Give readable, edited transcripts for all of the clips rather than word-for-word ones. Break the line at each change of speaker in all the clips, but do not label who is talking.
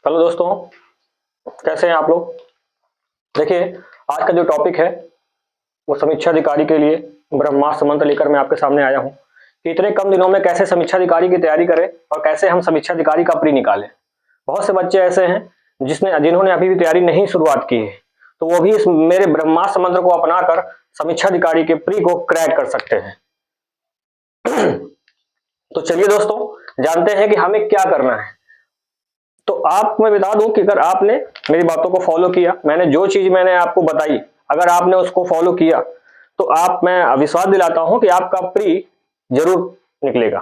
Hello दोस्तों, कैसे हैं आप लोग। देखिए, आज का जो टॉपिक है वो समीक्षा अधिकारी के लिए ब्रह्मास्त्र मंत्र लेकर मैं आपके सामने आया हूं कि इतने कम दिनों में कैसे समीक्षा अधिकारी की तैयारी करें और कैसे हम समीक्षा अधिकारी का प्री निकालें। बहुत से बच्चे ऐसे हैं जिन्होंने अभी भी तैयारी नहीं शुरुआत की है, तो वो भी इस मेरे ब्रह्मास्त्र मंत्र को अपनाकर समीक्षा अधिकारी के प्री को क्रैक कर सकते हैं। तो चलिए दोस्तों, जानते हैं कि हमें क्या करना है। तो मैं बता दूं कि अगर आपने मेरी बातों को फॉलो किया, मैंने आपको बताई, अगर आपने उसको फॉलो किया तो मैं विश्वास दिलाता हूं कि आपका प्री जरूर निकलेगा।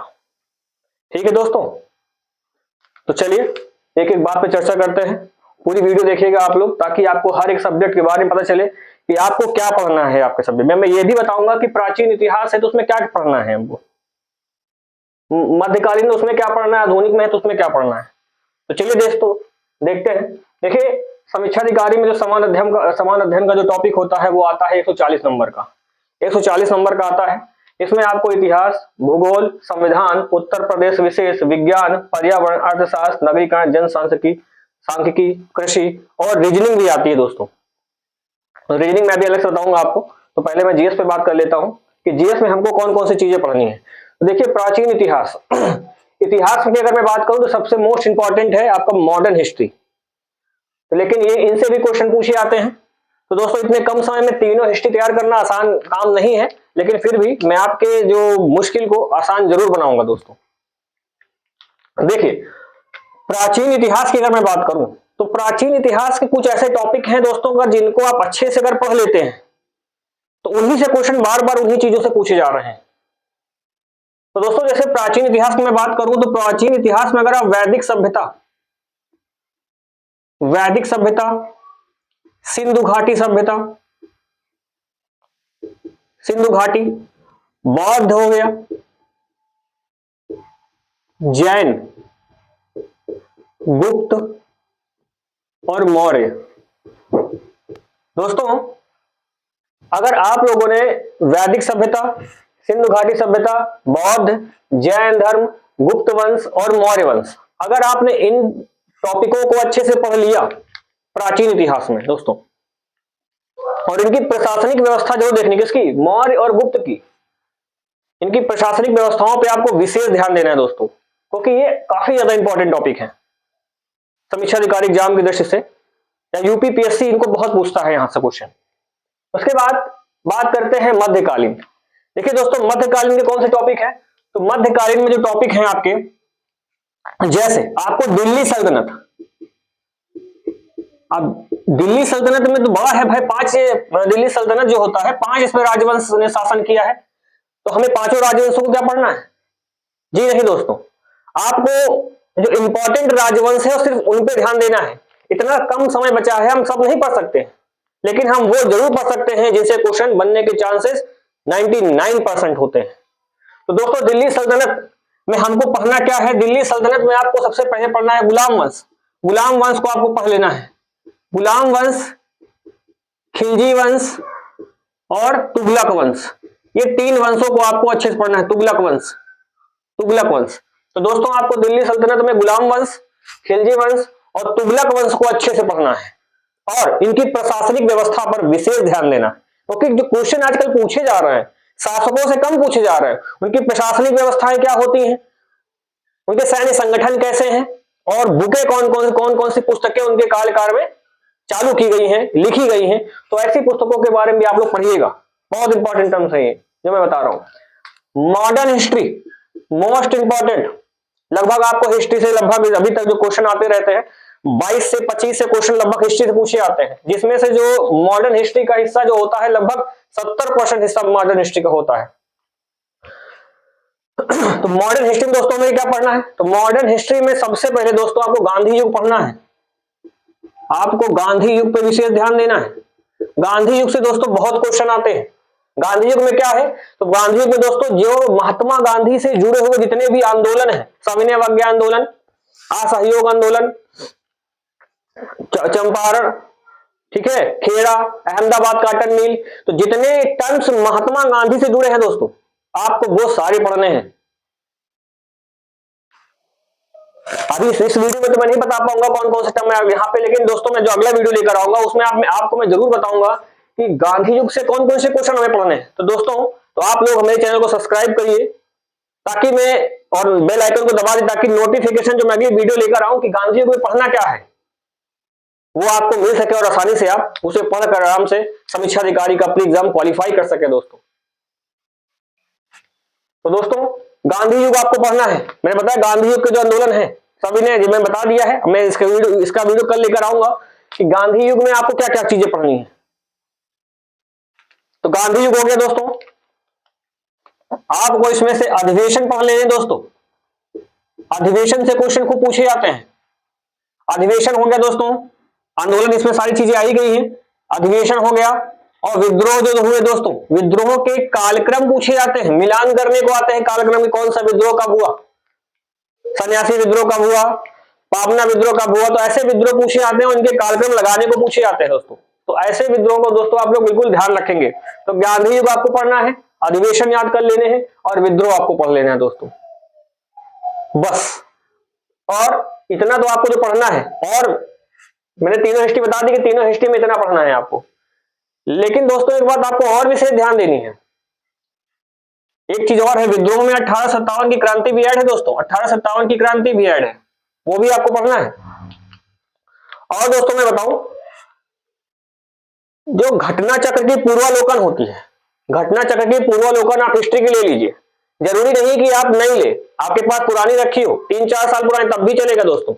ठीक है दोस्तों, तो चलिए एक एक बात पे चर्चा करते हैं। पूरी वीडियो देखिएगा आप लोग, ताकि आपको हर एक सब्जेक्ट के बारे में पता चले कि आपको क्या पढ़ना है। आपके सब्जेक्ट में मैं ये भी बताऊंगा कि प्राचीन इतिहास है तो उसमें क्या पढ़ना है हमको, मध्यकालीन में उसमें क्या पढ़ना है, आधुनिक में है तो उसमें क्या पढ़ना है। तो चलिए दोस्तों देखते हैं। देखिए, समीक्षा अधिकारी में जो समान अध्ययन का जो टॉपिक होता है वो आता है 140 नंबर का। 140 नंबर का आता है। इसमें आपको इतिहास, भूगोल, संविधान, उत्तर प्रदेश विशेष, विज्ञान, पर्यावरण, अर्थशास्त्र, नगरीकरण, सांख्यिकी, कृषि और रीजनिंग भी आती है दोस्तों। रीजनिंग मैं भी अलग से बताऊंगा आपको। तो पहले मैं जीएस पे बात कर लेता हूं कि जीएस में हमको कौन कौन सी चीजें पढ़नी है। तो देखिए, प्राचीन इतिहास इतिहास की अगर मैं बात करूं तो सबसे मोस्ट इंपॉर्टेंट है आपका मॉडर्न हिस्ट्री। तो लेकिन ये इनसे भी क्वेश्चन पूछे आते हैं। तो दोस्तों, इतने कम समय में तीनों हिस्ट्री तैयार करना आसान काम नहीं है, लेकिन फिर भी मैं आपके जो मुश्किल को आसान जरूर बनाऊंगा दोस्तों। देखिए, प्राचीन इतिहास की अगर मैं बात करूं तो प्राचीन इतिहास के कुछ ऐसे टॉपिक हैं दोस्तों का, जिनको आप अच्छे से अगर पढ़ लेते हैं तो उन्हीं से क्वेश्चन बार बार उन्हीं चीजों से पूछे जा रहे हैं। तो दोस्तों, जैसे प्राचीन इतिहास की मैं बात करूं तो प्राचीन इतिहास में अगर आप वैदिक सभ्यता, सिंधु घाटी, बौद्ध हो गया, जैन, गुप्त और मौर्य। दोस्तों, अगर आप लोगों ने वैदिक सभ्यता, सिंधु घाटी सभ्यता, बौद्ध, जैन धर्म, गुप्त वंश और मौर्य वंश, अगर आपने इन टॉपिकों को अच्छे से पढ़ लिया प्राचीन इतिहास में दोस्तों, और इनकी प्रशासनिक व्यवस्था जो देखनी, किसकी, मौर्य और गुप्त की, इनकी प्रशासनिक व्यवस्थाओं पे आपको विशेष ध्यान देना है दोस्तों, क्योंकि ये काफी ज्यादा इंपॉर्टेंट टॉपिक है समीक्षा अधिकारी एग्जाम की दृष्टि से, या यूपीपीएससी इनको बहुत पूछता है यहां से क्वेश्चन। उसके बाद बात करते हैं मध्यकालीन। देखिए दोस्तों, मध्यकालीन के कौन से टॉपिक है। तो मध्यकालीन में जो टॉपिक है आपके, जैसे आपको दिल्ली सल्तनत, अब दिल्ली सल्तनत में तो बड़ा है भाई, दिल्ली सल्तनत जो होता है 5 इसमें राजवंश ने शासन किया है। तो हमें पांचों राजवंशों को क्या पढ़ना है? जी नहीं दोस्तों, आपको जो इंपॉर्टेंट राजवंश है सिर्फ उन पे ध्यान देना है। इतना कम समय बचा है, हम सब नहीं पढ़ सकते, लेकिन हम वो जरूर पढ़ सकते हैं जिनसे क्वेश्चन बनने के चांसेस 99% होते हैं। तो दोस्तों, दिल्ली सल्तनत में हमको पढ़ना क्या है। दिल्ली सल्तनत में आपको सबसे पहले पढ़ना है गुलाम वंश। गुलाम वंश को आपको पढ़ लेना है। गुलाम वंश, खिलजी वंश और तुगलक वंश, ये 3 वंशों को आपको अच्छे से पढ़ना है। तुगलक वंश। तो दोस्तों, आपको दिल्ली सल्तनत में गुलाम वंश, खिलजी वंश और तुगलक वंश को अच्छे से पढ़ना है, और इनकी प्रशासनिक व्यवस्था पर विशेष ध्यान देना, क्योंकि जो क्वेश्चन आजकल पूछे जा रहे हैं शासकों से कम पूछे जा रहे हैं। उनकी प्रशासनिक व्यवस्थाएं क्या होती हैं, उनके सैन्य संगठन कैसे हैं, और बुकें कौन कौन सी पुस्तकें उनके कार्यकाल में चालू की गई हैं, लिखी गई हैं। तो ऐसी पुस्तकों के बारे में भी आप लोग पढ़िएगा। बहुत इंपॉर्टेंट टर्म्स है ये जो मैं बता रहा हूं। Modern history most important. लगभग आपको हिस्ट्री से लगभग अभी तक जो क्वेश्चन आते रहते हैं 22 से 25 से क्वेश्चन लगभग हिस्ट्री से पूछे आते हैं, जिसमें से जो मॉडर्न हिस्ट्री का हिस्सा जो होता है लगभग 70% हिस्सा मॉडर्न हिस्ट्री का होता है। तो मॉडर्न हिस्ट्री में दोस्तों में क्या पढ़ना है। तो मॉडर्न हिस्ट्री में सबसे पहले दोस्तों आपको गांधी युग पढ़ना है। आपको गांधी युग पे विशेष ध्यान देना है। गांधी युग से दोस्तों बहुत क्वेश्चन आते हैं। गांधी युग में क्या है, तो गांधी युग में दोस्तों जो महात्मा गांधी से जुड़े हुए जितने भी आंदोलन हैं, सविनय अवज्ञा आंदोलन, असहयोग आंदोलन, चंपारण, ठीक है, खेड़ा, अहमदाबाद काटन मिल, तो जितने टर्म्स महात्मा गांधी से जुड़े हैं दोस्तों आपको वो सारे पढ़ने हैं। अभी इस वीडियो में तो मैं नहीं बता पाऊंगा कौन कौन से टर्म है यहाँ पे, लेकिन दोस्तों मैं जो अगला वीडियो लेकर आऊंगा उसमें आपको मैं जरूर बताऊंगा कि गांधी युग से कौन कौन से क्वेश्चन हमें पढ़ने हैं। तो दोस्तों तो आप लोग मेरे चैनल को सब्सक्राइब करिए ताकि मैं, और बेल आइकन को दबा दें ताकि नोटिफिकेशन जो मैं अगली वीडियो लेकर आऊं कि गांधी युग में पढ़ना क्या है वो आपको मिल सके और आसानी से आप उसे पढ़कर आराम से समीक्षा अधिकारी का प्री एग्जाम क्वालिफाई कर सके दोस्तों। तो दोस्तों गांधी युग आपको पढ़ना है। मैंने बताया गांधी युग के जो आंदोलन है सभी ने, मैं बता दिया है, मैं इसका वीडियो कल लेकर आऊंगा कि गांधी युग में आपको क्या क्या चीजें पढ़नी है। तो गांधी युग हो गया दोस्तों, आपको इसमें से अधिवेशन पढ़ लेने दोस्तों, अधिवेशन से क्वेश्चन को पूछे जाते हैं। अधिवेशन हो गया दोस्तों, आंदोलन इसमें सारी चीजें आई गई हैं, अधिवेशन हो गया। और विद्रोह जो हुए दोस्तों, विद्रोह के कालक्रम पूछे जाते हैं, मिलान करने को आते हैं कालक्रम में कौन सा विद्रोह कब हुआ, सन्यासी विद्रोह कब हुआ, पावना विद्रोह कब हुआ। तो ऐसे विद्रोह पूछे जाते हैं और इनके कालक्रम लगाने को पूछे जाते हैं दोस्तों। तो ऐसे विद्रोह को दोस्तों आप लोग बिल्कुल ध्यान रखेंगे। तो गांधी युग आपको पढ़ना है, अधिवेशन याद कर लेने हैं और विद्रोह आपको पढ़ लेना है दोस्तों, बस। और इतना तो आपको जो पढ़ना है, और मैंने तीनों हिस्ट्री बता दी कि तीनों हिस्ट्री में इतना पढ़ना है आपको। लेकिन दोस्तों एक बात आपको और विशेष ध्यान देनी है, एक चीज और है, विद्रोह में 1857 की क्रांति भी ऐड है दोस्तों, 1857 की क्रांति भी ऐड है, वो भी आपको पढ़ना है। और दोस्तों मैं बताऊं, जो घटना चक्र की पूर्वालोकन होती है, घटना चक्र की पूर्वालोकन आप हिस्ट्री की ले लीजिए, जरूरी नहीं कि आप नहीं ले, आपके पास पुरानी रखी हो 3-4 साल पुरानी तब भी चलेगा दोस्तों।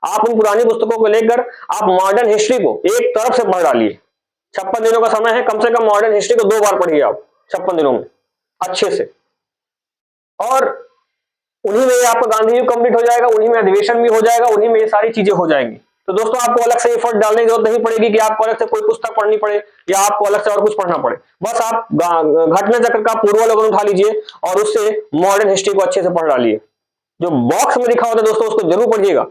आप उन पुरानी पुस्तकों को लेकर आप मॉडर्न हिस्ट्री को एक तरफ से पढ़ डालिए। 56 दिनों का समय है, कम से कम मॉडर्न हिस्ट्री को 2 बार पढ़िए आप 56 दिनों में अच्छे से, और उन्हीं में आपका गांधी युग कंप्लीट हो जाएगा, उन्हीं में अधिवेशन भी हो जाएगा, उन्हीं में ये सारी चीजें हो जाएंगी। तो दोस्तों आपको अलग से एफर्ट डालने की जरूरत नहीं पड़ेगी कि आपको अलग से कोई पुस्तक पढ़नी पड़े या आपको अलग से और कुछ पढ़ना पड़े। बस आप घटना चक्र का पूर्वालोकन उठा लीजिए और उससे मॉडर्न हिस्ट्री को अच्छे से पढ़ डालिए। जो बॉक्स में लिखा होता है दोस्तों उसको जरूर पढ़िएगा।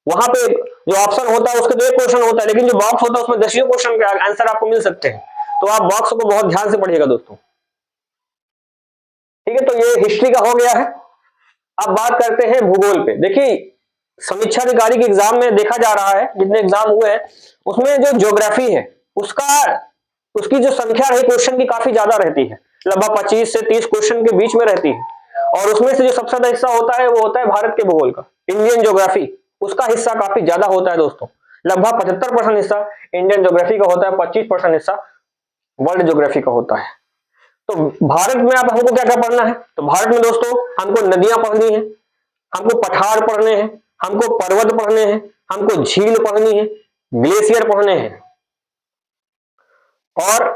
वहां पे जो ऑप्शन होता है उसके 2 क्वेश्चन होता है, लेकिन जो बॉक्स होता है उसमें 10 क्वेश्चन के आंसर आपको मिल सकते हैं। तो आप बॉक्स को बहुत ध्यान से पढ़िएगा दोस्तों, ठीक है। तो ये हिस्ट्री का हो गया है। अब बात करते हैं भूगोल पे। देखिए समीक्षा अधिकारी के एग्जाम में देखा जा रहा है, जितने एग्जाम हुए हैं उसमें जो ज्योग्राफी है उसकी जो संख्या रही क्वेश्चन की काफी ज्यादा रहती है, लगभग 25 से 30 क्वेश्चन के बीच में रहती है। और उसमें से जो सबसे ज्यादा हिस्सा होता है वो होता है भारत के भूगोल का, इंडियन ज्योग्राफी, उसका हिस्सा काफी ज्यादा होता है दोस्तों। लगभग 75% हिस्सा इंडियन ज्योग्राफी का होता है, 25% हिस्सा वर्ल्ड ज्योग्राफी का होता है। तो भारत में आप हमको क्या क्या पढ़ना है, तो भारत में दोस्तों हमको नदियां पढ़नी है, हमको पठार पढ़ने हैं, हमको पर्वत पढ़ने हैं, हमको झील पढ़नी है, ग्लेशियर पढ़ने हैं, और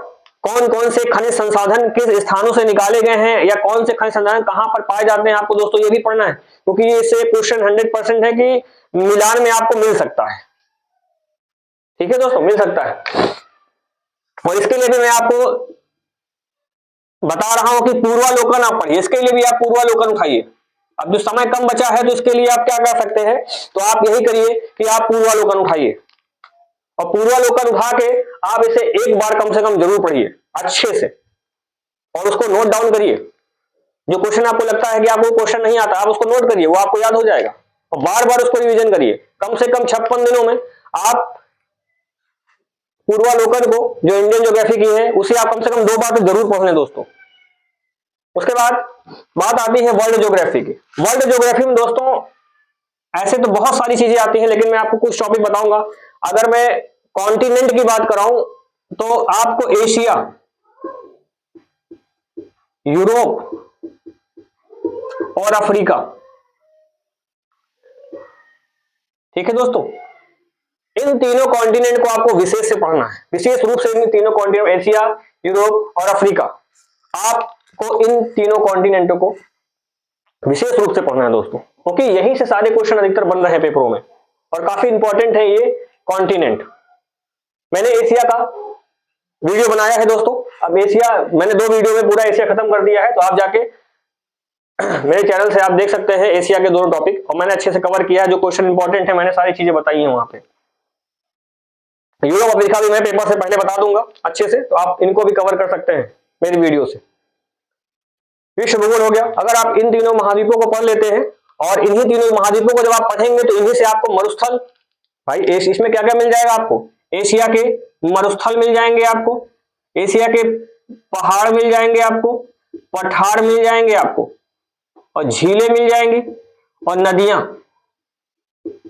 कौन कौन से खनिज संसाधन किस स्थानों से निकाले गए हैं या कौन से खनिज संसाधन कहां पर पाए जाते हैं, आपको दोस्तों ये भी पढ़ना है, क्योंकि इससे क्वेश्चन 100% है कि मिलान में आपको मिल सकता है। ठीक है दोस्तों, मिल सकता है। और इसके लिए भी मैं आपको बता रहा हूं कि पूर्वालोकन आप पढ़िए, इसके लिए भी आप पूर्वालोकन उठाइए। अब जो समय कम बचा है तो इसके लिए आप क्या कर सकते हैं, तो आप यही करिए कि आप पूर्वालोकन उठाइए, और पूर्वालोकन उठा के आप इसे एक बार कम से कम जरूर पढ़िए अच्छे से, और उसको नोट डाउन करिए। जो क्वेश्चन आपको लगता है कि आपको क्वेश्चन नहीं आता, आप उसको नोट करिए, वो आपको याद हो जाएगा, और बार बार उसको रिवीजन करिए। कम से कम 56 दिनों में आप पूर्वालोकन को, जो इंडियन ज्योग्राफी की है, उसे आप कम से कम 2 बार तो जरूर पढ़ लें दोस्तों। उसके बाद बात आती है वर्ल्ड ज्योग्राफी की। वर्ल्ड ज्योग्राफी में दोस्तों ऐसे तो बहुत सारी चीजें आती हैं, लेकिन मैं आपको कुछ टॉपिक बताऊंगा। अगर मैं कॉन्टिनेंट की बात कराऊं तो आपको एशिया, यूरोप और अफ्रीका, ठीक है दोस्तों, इन तीनों कॉन्टिनेंट को आपको विशेष से पढ़ना है, विशेष रूप से इन तीनों कॉन्टिनेंट, एशिया, यूरोप और अफ्रीका, आपको इन तीनों कॉन्टिनेंटों को विशेष रूप से पढ़ना है दोस्तों, क्योंकि यहीं से सारे क्वेश्चन अधिकतर बन रहे हैं पेपरों में, और काफी इंपॉर्टेंट है ये कॉन्टिनेंट। मैंने एशिया का वीडियो बनाया है दोस्तों, अब एशिया मैंने 2 वीडियो में पूरा एशिया खत्म कर दिया है, तो आप जाके मेरे चैनल से आप देख सकते हैं एशिया के 2 टॉपिक, और मैंने अच्छे से कवर किया है, जो क्वेश्चन इंपॉर्टेंट है मैंने सारी चीजें बताई हैं वहां पे। यूरोप अफ्रीका भी मैं पेपर से पहले बता दूंगा अच्छे से, तो आप इनको भी कवर कर सकते हैं मेरी वीडियो से। विश्व भूगोल हो गया, अगर आप इन तीनों महाद्वीपों को पढ़ लेते हैं और इन्हीं तीनों महाद्वीपों को जब आप पढ़ेंगे तो इन्हीं से आपको मरुस्थल, भाई इसमें क्या क्या मिल जाएगा आपको, एशिया के मरुस्थल मिल जाएंगे आपको, एशिया के पहाड़ मिल जाएंगे आपको, पठार मिल जाएंगे आपको, और झीलें मिल जाएंगी, और नदियां।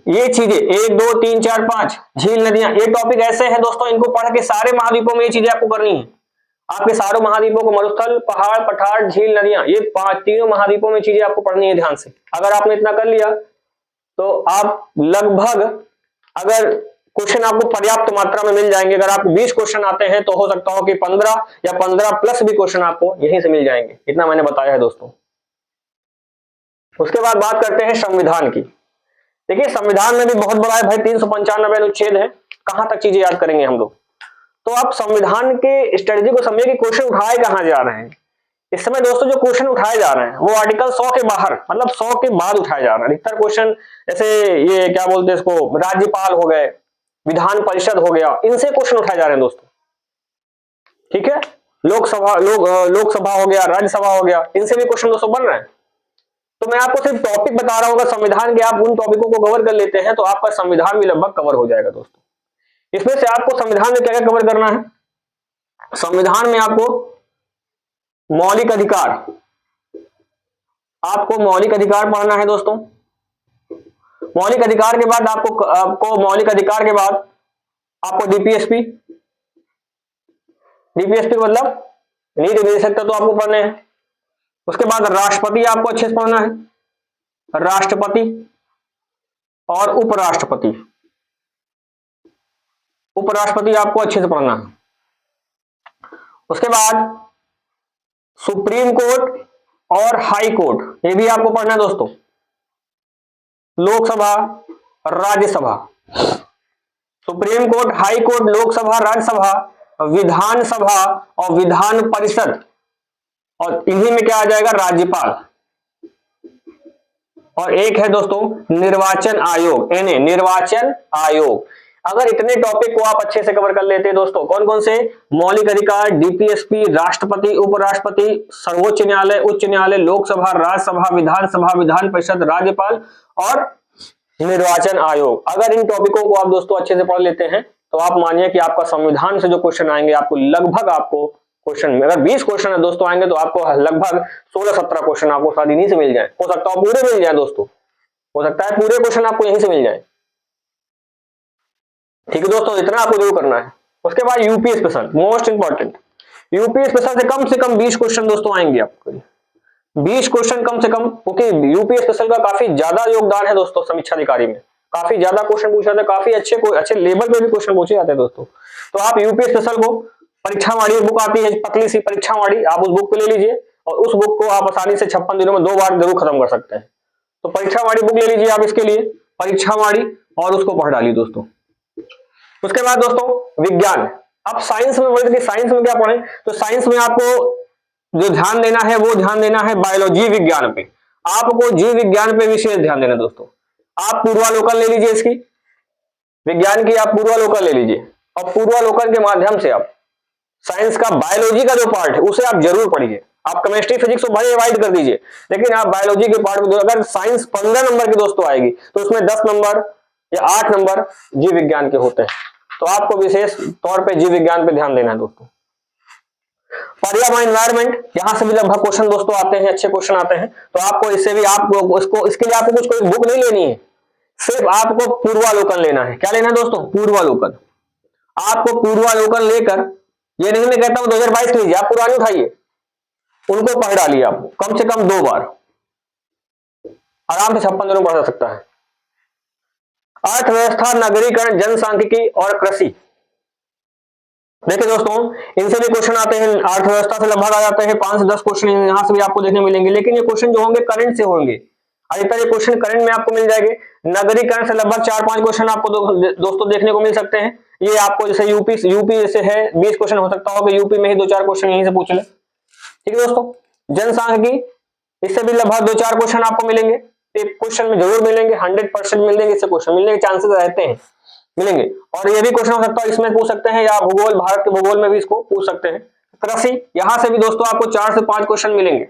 ये चीजें 1 2 3 4 5 झील, नदियां, ये टॉपिक ऐसे हैं दोस्तों, इनको पढ़ के सारे महाद्वीपों में ये चीजें आपको करनी है। आपके सारों महाद्वीपों को मरुस्थल, पहाड़, पठार, झील, नदियां, ये तीनों महाद्वीपों में चीजें आपको पढ़नी है ध्यान से। अगर आपने इतना कर लिया तो आप लगभग, अगर क्वेश्चन आपको पर्याप्त मात्रा में मिल जाएंगे, अगर आपको 20 क्वेश्चन आते हैं तो हो सकता हो कि 15 या 15 प्लस भी क्वेश्चन आपको यहीं से मिल जाएंगे, इतना मैंने बताया है दोस्तों। उसके बाद बात करते हैं संविधान की। देखिए संविधान में भी बहुत बड़ा है भाई, 395 अनुच्छेद है, कहां तक चीजें याद करेंगे हम लोग। तो आप संविधान के स्ट्रेटजी को समझिए कि क्वेश्चन उठाए कहां जा रहे हैं। इस समय दोस्तों जो क्वेश्चन उठाए जा रहे हैं वो आर्टिकल 100 के बाहर, मतलब 100 के बाद उठाए जा रहे हैं। अधिकतर क्वेश्चन जैसे ये क्या बोलते हैं इसको, राज्यपाल हो गए, विधान परिषद हो गया, इनसे क्वेश्चन उठाए जा रहे हैं दोस्तों, ठीक है। लोकसभा हो गया, राज्यसभा हो गया, इनसे भी क्वेश्चन दोस्तों बन रहे हैं। तो मैं आपको सिर्फ टॉपिक बता रहा हूँ, संविधान के आप उन टॉपिकों को कवर कर लेते हैं तो आपका संविधान भी लगभग कवर हो जाएगा दोस्तों। इसमें से आपको संविधान में क्या क्या कवर करना है। संविधान में आपको मौलिक अधिकार, आपको मौलिक अधिकार पढ़ना है दोस्तों। मौलिक अधिकार के बाद आपको मौलिक अधिकार के बाद आपको डीपीएसपी मतलब नहीं दे सकता तो आपको पढ़ने हैं। उसके बाद राष्ट्रपति आपको अच्छे से पढ़ना है, राष्ट्रपति और उपराष्ट्रपति, उपराष्ट्रपति आपको अच्छे से पढ़ना है। उसके बाद सुप्रीम कोर्ट और हाई कोर्ट, ये भी आपको पढ़ना है दोस्तों। Lok Sabha, Rajya Sabha, supreme court, high court, Lok Sabha, Rajya Sabha, Vidhan Sabha और विधान परिषद, और इन्हीं में क्या आ जाएगा, राज्यपाल। और एक है दोस्तों निर्वाचन आयोग, यानी निर्वाचन आयोग। अगर इतने टॉपिक को आप अच्छे से कवर कर लेते हैं दोस्तों, कौन कौन से, मौलिक अधिकार, डीपीएसपी, राष्ट्रपति, उपराष्ट्रपति, सर्वोच्च न्यायालय, उच्च न्यायालय, लोकसभा, राज्यसभा, विधानसभा, विधान परिषद, राज्यपाल और निर्वाचन आयोग, अगर इन टॉपिकों को आप दोस्तों अच्छे से पढ़ लेते हैं तो आप मानिए कि आपका संविधान से जो क्वेश्चन आएंगे, आपको लगभग आपको क्वेश्चन में अगर 20 क्वेश्चन है दोस्तों आएंगे तो आपको लगभग 16-17 क्वेश्चन आपको शायद यहीं से मिल जाए। हो सकता है पूरे मिल जाए दोस्तों, हो सकता है पूरे क्वेश्चन आपको यहीं से मिल जाए, ठीक है दोस्तों, इतना आपको जरूर करना है। उसके बाद UP special, most important, UP special से कम 20 क्वेश्चन दोस्तों आएंगे आपको, 20 क्वेश्चन कम से कम, क्योंकि यूपी स्पेशल का काफी ज्यादा योगदान है दोस्तों समीक्षा अधिकारी में, काफी ज्यादा क्वेश्चन पूछे जाते हैं, काफी अच्छे लेवल पे भी क्वेश्चन पूछे जाते हैं दोस्तों। तो आप यूपी स्पेशल को, परीक्षावाड़ी बुक आती है पतली सी परीक्षावाड़ी, आप उस बुक को ले लीजिए और उस बुक को आप आसानी से 56 दिनों में 2 बार जरूर खत्म कर सकते हैं। तो परीक्षावाड़ी बुक ले लीजिए आप इसके लिए, परीक्षावाड़ी, और उसको पढ़ डालिए दोस्तों। उसके बाद दोस्तों विज्ञान, अब साइंस में बोले कि साइंस में क्या पढ़े, तो साइंस में आपको जो ध्यान देना है वो ध्यान देना है बायोलॉजी विज्ञान पे, आपको जीव विज्ञान पे विशेष ध्यान देना दोस्तों। आप पूर्वालोकन ले लीजिए इसकी, विज्ञान की आप पूर्वालोकन ले लीजिए और पूर्वालोकन के माध्यम से आप साइंस का बायोलॉजी का जो पार्ट है उसे आप जरूर पढ़िए। आप केमिस्ट्री फिजिक्स को भले अवॉइड कर दीजिए, लेकिन आप बायोलॉजी के पार्ट में, अगर साइंस 15 नंबर की दोस्तों आएगी तो उसमें 10 नंबर या 8 नंबर जीव विज्ञान के होते हैं, तो आपको विशेष तौर पे जीव विज्ञान पे ध्यान देना है दोस्तों। पर्यावरण एनवायरमेंट, यहां से भी लगभग क्वेश्चन दोस्तों आते हैं, अच्छे क्वेश्चन आते हैं, तो आपको इससे भी आपको इसको इसके लिए आपको कुछ कोई बुक नहीं लेनी है, सिर्फ आपको पूर्वालोकन लेना है। क्या लेना है दोस्तों, पूर्वालोकन। आपको पूर्वालोकन लेकर, ये नहीं मैं कहता हूं 2022 लीजिए, आप पुरानी उठाइए, उनको पढ़ डालिए, आप कम से कम 2 बार, आराम से 56 दिनों पढ़ सकता है। अर्थव्यवस्था, नगरीकरण, जनसांख्यिकी और कृषि, देखिए दोस्तों इनसे भी क्वेश्चन आते हैं, अर्थव्यवस्था से लगभग आ जाते हैं 5 से 10 क्वेश्चन यहां से भी आपको देखने मिलेंगे, लेकिन ये क्वेश्चन जो होंगे करंट से होंगे, अधिकतर ये क्वेश्चन करंट में आपको मिल जाएंगे। नगरीकरण से लगभग 4-5 क्वेश्चन आपको दोस्तों देखने को मिल सकते हैं। ये आपको जैसे यूपी जैसे है 20 क्वेश्चन हो सकता हो कि यूपी में ही 2-4 क्वेश्चन यहीं से पूछ ले, ठीक है दोस्तों। जनसांख्यिकी, इससे भी लगभग 2-4 क्वेश्चन आपको मिलेंगे, एक क्वेश्चन में जरूर मिलेंगे, 100% मिलेंगे, इससे क्वेश्चन मिलने के चांसेस रहते हैं, मिलेंगे। और ये भी क्वेश्चन हो सकता है इसमें पूछ सकते हैं, या भूगोल, भारत के भूगोल में भी इसको पूछ सकते हैं। कृषि, यहां से भी दोस्तों आपको 4 से 5 क्वेश्चन मिलेंगे।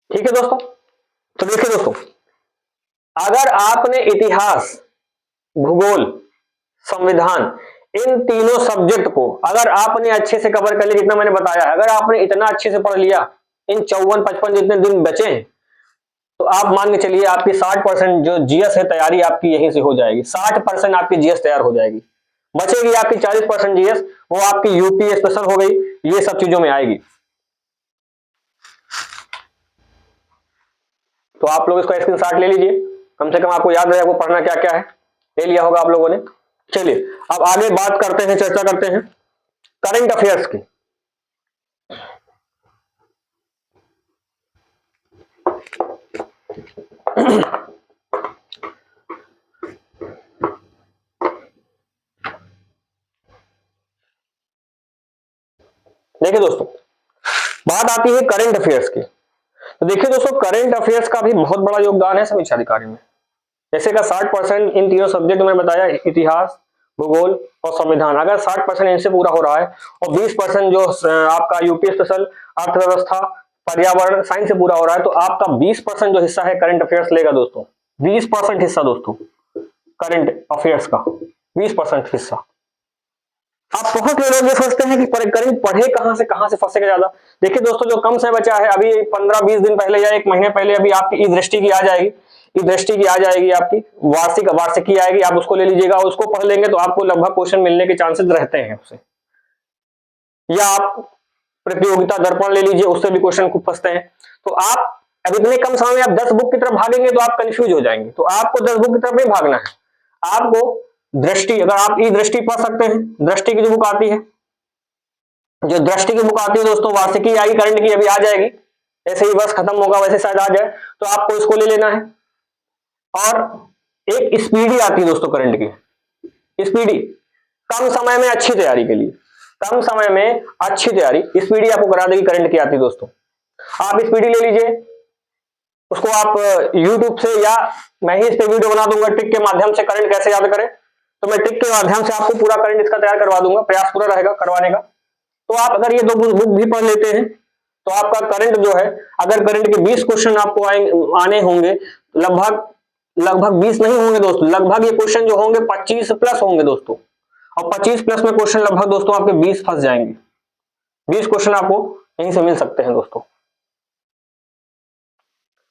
ठीक है दोस्तों। तो देखिए दोस्तों, अगर आपने इतिहास, भूगोल, संविधान, इन तीनों सब्जेक्ट को अगर आपने अच्छे से कवर कर लिया, जितना मैंने बताया, अगर आपने इतना अच्छे से पढ़ लिया, इन 54-55 जितने दिन बचे हैं, तो आप मान के चलिए आपकी 60% जो जीएस है तैयारी आपकी यहीं से हो जाएगी। 60% आपकी जीएस तैयार हो जाएगी। बचेगी आपकी 40% जीएस, वो आपकी यूपी स्पेशल हो गई, ये सब चीजों में आएगी। तो आप लोग इसका स्क्रीनशॉट ले लीजिए, कम से कम आपको याद रहे आपको पढ़ना क्या क्या है। ले लिया होगा आप लोगों ने। चलिए अब आगे बात करते हैं, चर्चा करते हैं करंट अफेयर्स की। देखिए दोस्तों, बात आती है करंट अफेयर्स की। तो देखिए दोस्तों, करंट अफेयर्स का भी बहुत बड़ा योगदान है समीक्षा अधिकारी में। जैसे का 60% इन तीनों सब्जेक्ट में बताया, इतिहास, भूगोल और संविधान, अगर 60% इनसे पूरा हो रहा है और 20% जो आपका यूपी स्पेशल, अर्थव्यवस्था, पर्यावरण, साइंस से पूरा हो रहा है, तो आपका 20% जो हिस्सा है करंट अफेयर्स लेगा दोस्तों। 20% हिस्सा दोस्तों करंट अफेयर्स का, 20% हिस्सा। आप बहुत लोग ये सोचते हैं कि करंट पढ़े कहां से फंसेगा ज्यादा। देखिए दोस्तों, जो कम समय बचा है, अभी 15-20 दिन पहले या 1 महीने पहले अभी आपकी ई दृष्टि की आ जाएगी, ई दृष्टि की आ जाएगी, आपकी वार्षिकी आएगी, आप उसको ले लीजिएगा, उसको पढ़ लेंगे तो आपको लगभग क्वेश्चन मिलने के चांसेस रहते हैं उससे। या आप प्रतियोगिता दर्पण ले लीजिए, उससे भी क्वेश्चन खूब फंसते हैं। तो आप अब इतने कम समय में आप 10 बुक की तरफ भागेंगे तो आप कंफ्यूज हो जाएंगे। तो आपको 10 बुक की तरफ नहीं भागना है, आपको दृष्टि, अगर आप ई दृष्टि पढ़ सकते हैं, दृष्टि की जो बुक आती है, जो दृष्टि की बुक आती है दोस्तों, वार्षिकी आई करंट की अभी आ जाएगी, ऐसे ही वर्ष खत्म होगा वैसे शायद आ जाए, तो आपको इसको ले लेना है। और एक स्पीडी आती है दोस्तों करंट की, स्पीडी, कम समय में अच्छी तैयारी के लिए, कम समय में अच्छी तैयारी, स्पीडी आपको करा देगी करंट की आती है दोस्तों। आप स्पीडी ले लीजिए, उसको आप यूट्यूब से, या मैं ही इस पे वीडियो बना दूंगा ट्रिक के माध्यम से करंट कैसे याद करें, तो मैं ट्रिक के माध्यम से आपको पूरा करंट इसका तैयार करवा दूंगा, प्रयास पूरा रहेगा करवाने का। तो आप अगर ये 2 बुक भी पढ़ लेते हैं तो आपका करंट जो है, अगर करंट के 20 क्वेश्चन आपको आने होंगे, लगभग 20 नहीं होंगे दोस्तों, लगभग ये क्वेश्चन जो होंगे 25 प्लस होंगे दोस्तों। और 25 प्लस में क्वेश्चन लगभग दोस्तों आपके 20 फंस जाएंगे। 20 क्वेश्चन आपको यहीं से मिल सकते हैं दोस्तों।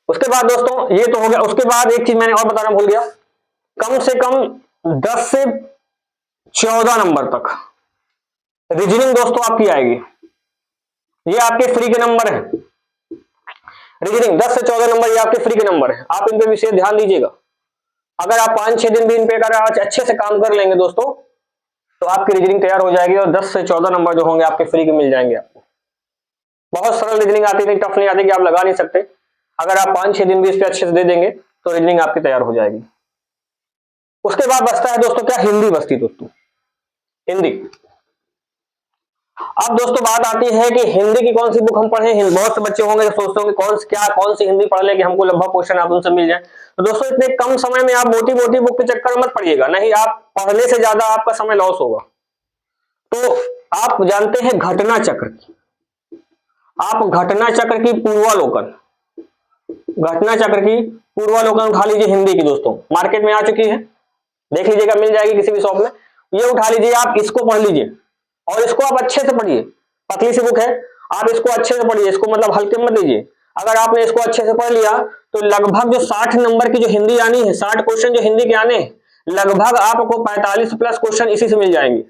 उसके बाद दोस्तों ये तो हो गया। उसके बाद एक चीज मैंने और बताना भूल गया, कम से कम 10 से 14 नंबर तक रीजनिंग दोस्तों आपकी आएगी। ये आपके फ्री के नंबर हैं, रीजनिंग 10 से 14 नंबर ये आपके फ्री के नंबर हैं। आप इन पे विशेष ध्यान दीजिएगा। अगर आप 5-6 दिन भी इन पे अगर आज अच्छे से काम कर लेंगे दोस्तों, तो आपकी रीजनिंग तैयार हो जाएगी और 10 से 14 नंबर जो होंगे आपके फ्री के मिल जाएंगे आपको। बहुत सरल रीजनिंग आती है, टफ नहीं आती कि आप लगा नहीं सकते। अगर आप 5-6 दिन भी इस पे अच्छे से दे देंगे तो रीजनिंग आपकी तैयार हो जाएगी। उसके बाद बचता है दोस्तों क्या, हिंदी बचती दोस्तों, हिंदी। अब दोस्तों बात आती है कि हिंदी की कौन सी बुक हम पढ़ें। बहुत से बच्चे होंगे जो सोचते होंगे कौन सी हिंदी पढ़ ले कि हमको लगभग क्वेश्चन आप उनसे मिल जाए। तो दोस्तों इतने कम समय में आप मोटी मोटी बुक के चक्कर मत पड़िएगा, नहीं आप पढ़ने से ज्यादा आपका समय लॉस होगा। तो आप जानते हैं घटना चक्र की, आप घटना चक्र की पूर्वालोकन, घटना चक्र की पूर्वालोकन उठा लीजिए हिंदी की दोस्तों, मार्केट में आ चुकी है, देख लीजिएगा, मिल जाएगी किसी भी शॉप में। ये उठा लीजिए, आप इसको पढ़ लीजिए और इसको आप अच्छे से पढ़िए। पतली सी बुक है, आप इसको अच्छे से पढ़िए, इसको मतलब हल्के मत लीजिए। अगर आपने इसको अच्छे से पढ़ लिया तो लगभग जो 60 नंबर की जो हिंदी आनी है, 60 क्वेश्चन जो हिंदी के आने, लगभग आपको 45 प्लस क्वेश्चन इसी से मिल जाएंगे।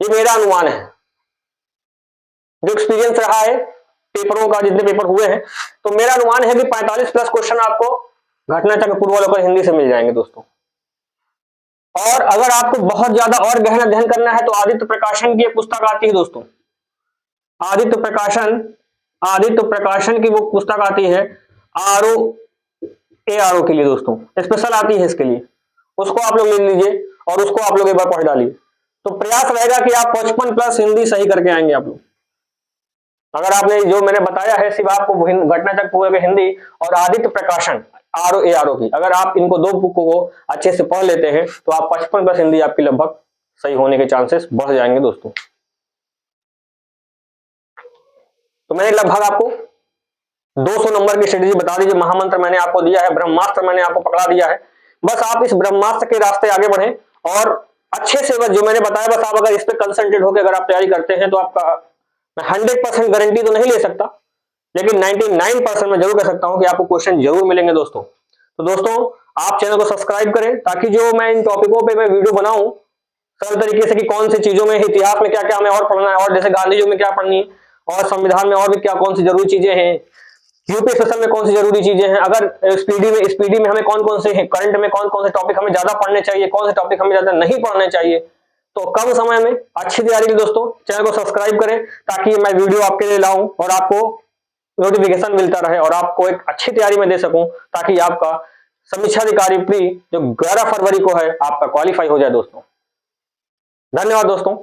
ये मेरा अनुमान है, जो एक्सपीरियंस रहा है पेपरों का, जितने पेपर हुए हैं, तो मेरा अनुमान है कि 45 प्लस क्वेश्चन आपको घटना चक्र पूर्वालोकन हिंदी से मिल जाएंगे दोस्तों। और अगर आपको बहुत ज्यादा और गहन अध्ययन करना है तो आदित्य प्रकाशन की एक पुस्तक आती है दोस्तों, आदित्य प्रकाशन की वो पुस्तक आती है ROARO के लिए दोस्तों, स्पेशल आती है इसके लिए, उसको आप लोग ले लीजिए और उसको आप लोग एक बार पढ़ डालिए। तो प्रयास रहेगा कि आप 55 प्लस हिंदी सही करके आएंगे आप लोग। अगर आपने जो मैंने बताया है सिर्फ आपको घटना चक्र पूरे हिंदी और आदित्य प्रकाशन ROARO की, अगर आप इनको 2 बुकों को अच्छे से पढ़ लेते हैं तो आप 55 प्लस हिंदी आपकी लगभग सही होने के चांसेस बढ़ जाएंगे दोस्तों। तो मैंने लगभग आपको 200 नंबर की स्ट्रेटेजी बता दीजिए, महामंत्र मैंने आपको दिया है, ब्रह्मास्त्र मैंने आपको पकड़ा दिया है, बस आप इस ब्रह्मास्त्र के रास्ते आगे बढ़े और अच्छे से बस जो मैंने बताया, बस आप अगर इस पे कंसंट्रेट होकर अगर आप तैयारी करते हैं तो आपका, मैं 100% गारंटी तो नहीं ले सकता, लेकिन 99% मैं जरूर कह सकता हूं कि आपको क्वेश्चन जरूर मिलेंगे दोस्तों। तो दोस्तों आप चैनल को सब्सक्राइब करें ताकि जो मैं इन टॉपिकों पे मैं वीडियो बनाऊं सरल तरीके से कि कौन सी चीजों में, इतिहास में क्या क्या हमें और पढ़ना है, और जैसे गांधी जी में क्या पढ़नी है, और संविधान में और भी क्या कौन सी जरूरी चीजें हैं, यूपी सेशन में कौन सी जरूरी चीजें हैं, अगर स्पीडी में हमें कौन कौन से, करंट में कौन कौन से टॉपिक हमें ज्यादा पढ़ने चाहिए, कौन से टॉपिक हमें ज्यादा नहीं पढ़ने चाहिए। तो कम समय में अच्छी तैयारी के दोस्तों चैनल को सब्सक्राइब करें ताकि मैं वीडियो आपके लिए लाऊं और आपको नोटिफिकेशन मिलता रहे और आपको एक अच्छी तैयारी में दे सकूं, ताकि आपका समीक्षा अधिकारी प्री जो 11 फरवरी को है आपका क्वालिफाई हो जाए दोस्तों। धन्यवाद दोस्तों।